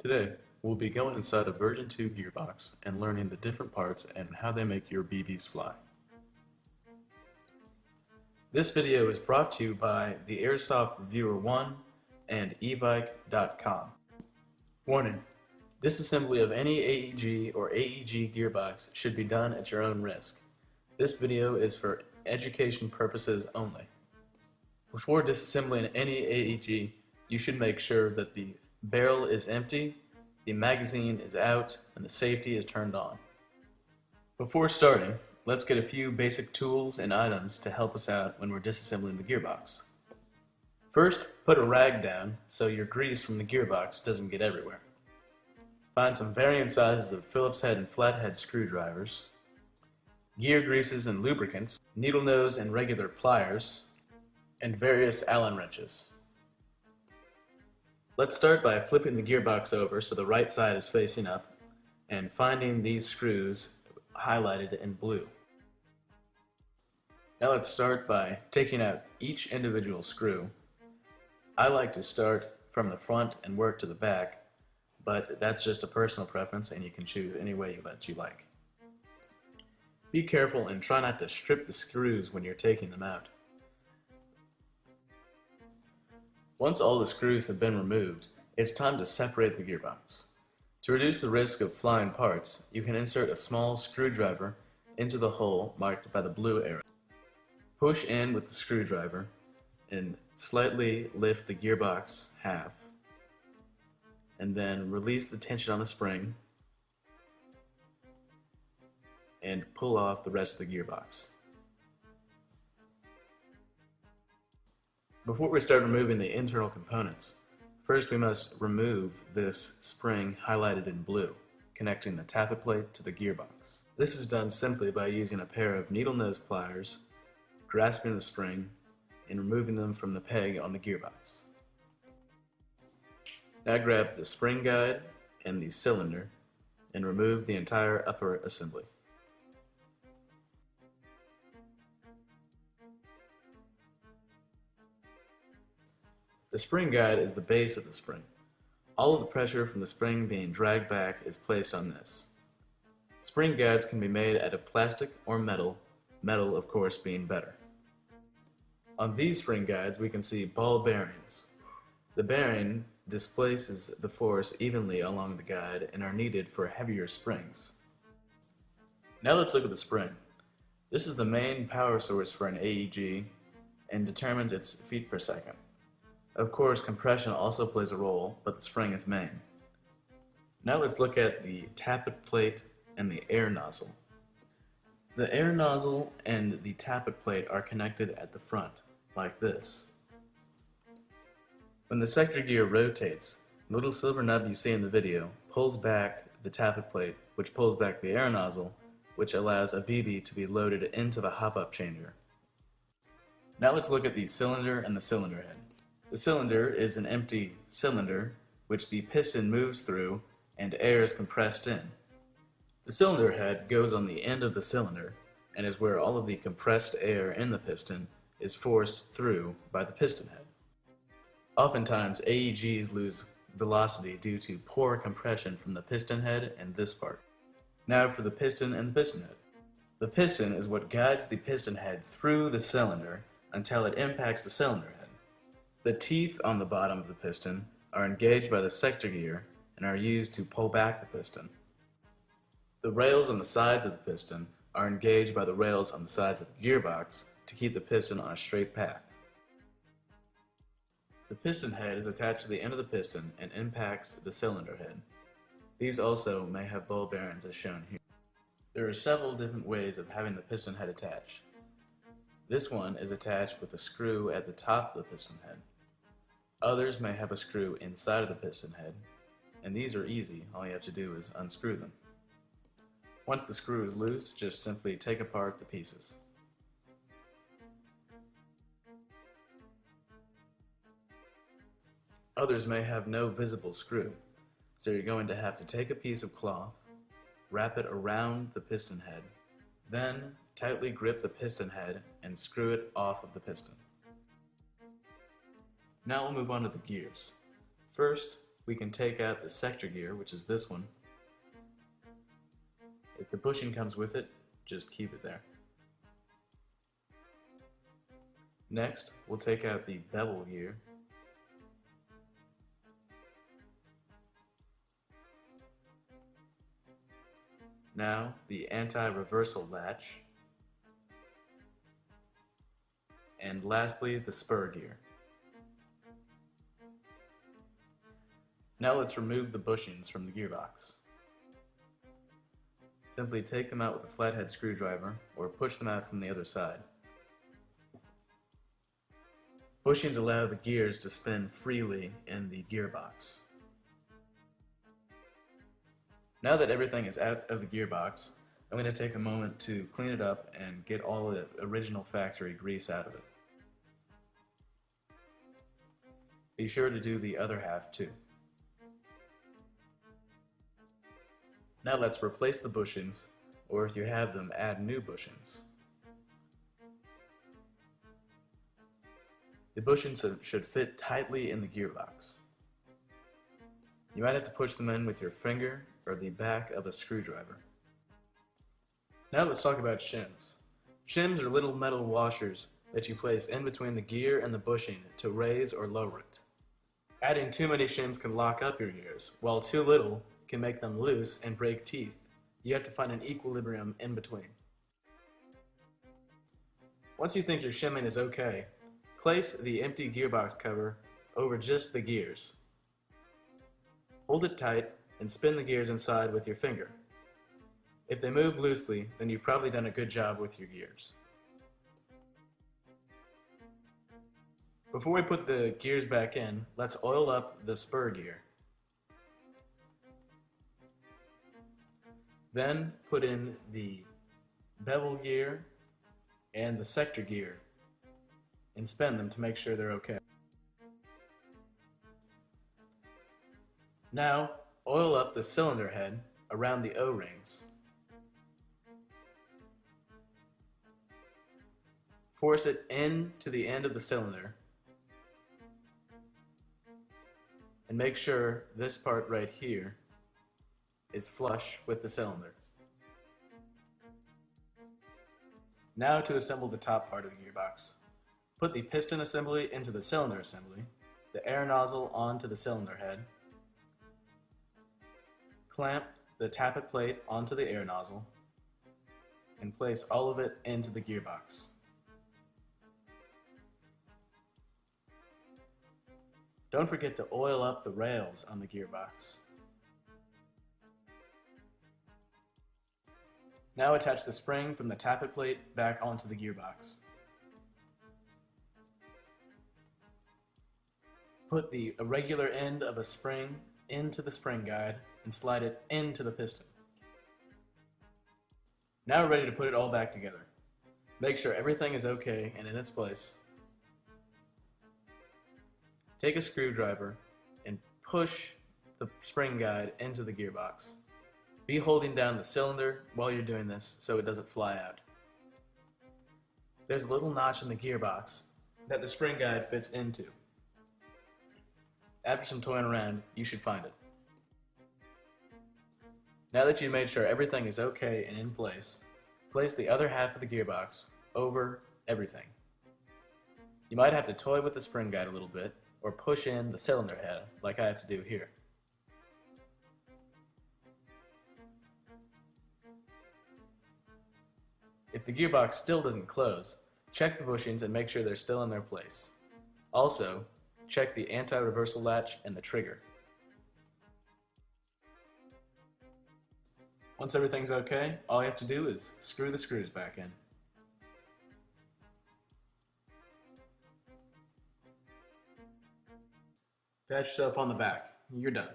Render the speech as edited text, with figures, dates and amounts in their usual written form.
Today, we'll be going inside a version 2 gearbox and learning the different parts and how they make your BBs fly. This video is brought to you by the Airsoft Reviewer 1 and evike.com. Warning: disassembly of any AEG or AEG gearbox should be done at your own risk. This video is for education purposes only. Before disassembling any AEG, you should make sure that the barrel is empty, the magazine is out, and the safety is turned on. Before starting, let's get a few basic tools and items to help us out when we're disassembling the gearbox. First, put a rag down so your grease from the gearbox doesn't get everywhere. Find some varying sizes of Phillips head and flathead screwdrivers, gear greases and lubricants, needle nose and regular pliers, and various Allen wrenches. Let's start by flipping the gearbox over so the right side is facing up and finding these screws highlighted in blue. Now let's start by taking out each individual screw. I like to start from the front and work to the back, but that's just a personal preference and you can choose any way that you like. Be careful and try not to strip the screws when you're taking them out. Once all the screws have been removed, it's time to separate the gearbox. To reduce the risk of flying parts, you can insert a small screwdriver into the hole marked by the blue arrow. Push in with the screwdriver and slightly lift the gearbox half, and then release the tension on the spring and pull off the rest of the gearbox. Before we start removing the internal components, first we must remove this spring highlighted in blue, connecting the tappet plate to the gearbox. This is done simply by using a pair of needle nose pliers, grasping the spring, and removing them from the peg on the gearbox. Now grab the spring guide and the cylinder and remove the entire upper assembly. The spring guide is the base of the spring. All of the pressure from the spring being dragged back is placed on this. Spring guides can be made out of plastic or metal, metal of course being better. On these spring guides we can see ball bearings. The bearing displaces the force evenly along the guide and are needed for heavier springs. Now let's look at the spring. This is the main power source for an AEG and determines its feet per second. Of course, compression also plays a role, but the spring is main. Now let's look at the tappet plate and the air nozzle. The air nozzle and the tappet plate are connected at the front, like this. When the sector gear rotates, the little silver nub you see in the video pulls back the tappet plate, which pulls back the air nozzle, which allows a BB to be loaded into the hop-up changer. Now let's look at the cylinder and the cylinder head. The cylinder is an empty cylinder which the piston moves through and air is compressed in. The cylinder head goes on the end of the cylinder and is where all of the compressed air in the piston is forced through by the piston head. Oftentimes AEGs lose velocity due to poor compression from the piston head and this part. Now for the piston and the piston head. The piston is what guides the piston head through the cylinder until it impacts the cylinder head. The teeth on the bottom of the piston are engaged by the sector gear and are used to pull back the piston. The rails on the sides of the piston are engaged by the rails on the sides of the gearbox to keep the piston on a straight path. The piston head is attached to the end of the piston and impacts the cylinder head. These also may have ball bearings as shown here. There are several different ways of having the piston head attached. This one is attached with a screw at the top of the piston head. Others may have a screw inside of the piston head, and these are easy. All you have to do is unscrew them. Once the screw is loose, just simply take apart the pieces. Others may have no visible screw, so you're going to have to take a piece of cloth, wrap it around the piston head, then tightly grip the piston head and screw it off of the piston. Now we'll move on to the gears. First, we can take out the sector gear, which is this one. If the bushing comes with it, just keep it there. Next, we'll take out the bevel gear. Now, the anti-reversal latch. And lastly, the spur gear. Now let's remove the bushings from the gearbox. Simply take them out with a flathead screwdriver or push them out from the other side. Bushings allow the gears to spin freely in the gearbox. Now that everything is out of the gearbox, I'm going to take a moment to clean it up and get all the original factory grease out of it. Be sure to do the other half too. Now let's replace the bushings, or if you have them, add new bushings. The bushings should fit tightly in the gearbox. You might have to push them in with your finger or the back of a screwdriver. Now let's talk about shims. Shims are little metal washers that you place in between the gear and the bushing to raise or lower it. Adding too many shims can lock up your gears, while too little can make them loose and break teeth. You have to find an equilibrium in between. Once you think your shimming is okay, place the empty gearbox cover over just the gears. Hold it tight and spin the gears inside with your finger. If they move loosely, then you've probably done a good job with your gears. Before we put the gears back in, let's oil up the spur gear. Then put in the bevel gear and the sector gear and spin them to make sure they're okay. Now, oil up the cylinder head around the O-rings. Force it in to the end of the cylinder and make sure this part right here is flush with the cylinder. Now to assemble the top part of the gearbox. Put the piston assembly into the cylinder assembly, the air nozzle onto the cylinder head, clamp the tappet plate onto the air nozzle, and place all of it into the gearbox. Don't forget to oil up the rails on the gearbox. Now attach the spring from the tappet plate back onto the gearbox. Put the irregular end of a spring into the spring guide and slide it into the piston. Now we're ready to put it all back together. Make sure everything is okay and in its place. Take a screwdriver and push the spring guide into the gearbox. Be holding down the cylinder while you're doing this so it doesn't fly out. There's a little notch in the gearbox that the spring guide fits into. After some toying around, you should find it. Now that you've made sure everything is okay and in place, place the other half of the gearbox over everything. You might have to toy with the spring guide a little bit, or push in the cylinder head like I have to do here. If the gearbox still doesn't close, check the bushings and make sure they're still in their place. Also, check the anti-reversal latch and the trigger. Once everything's okay, all you have to do is screw the screws back in. Pat yourself on the back. You're done.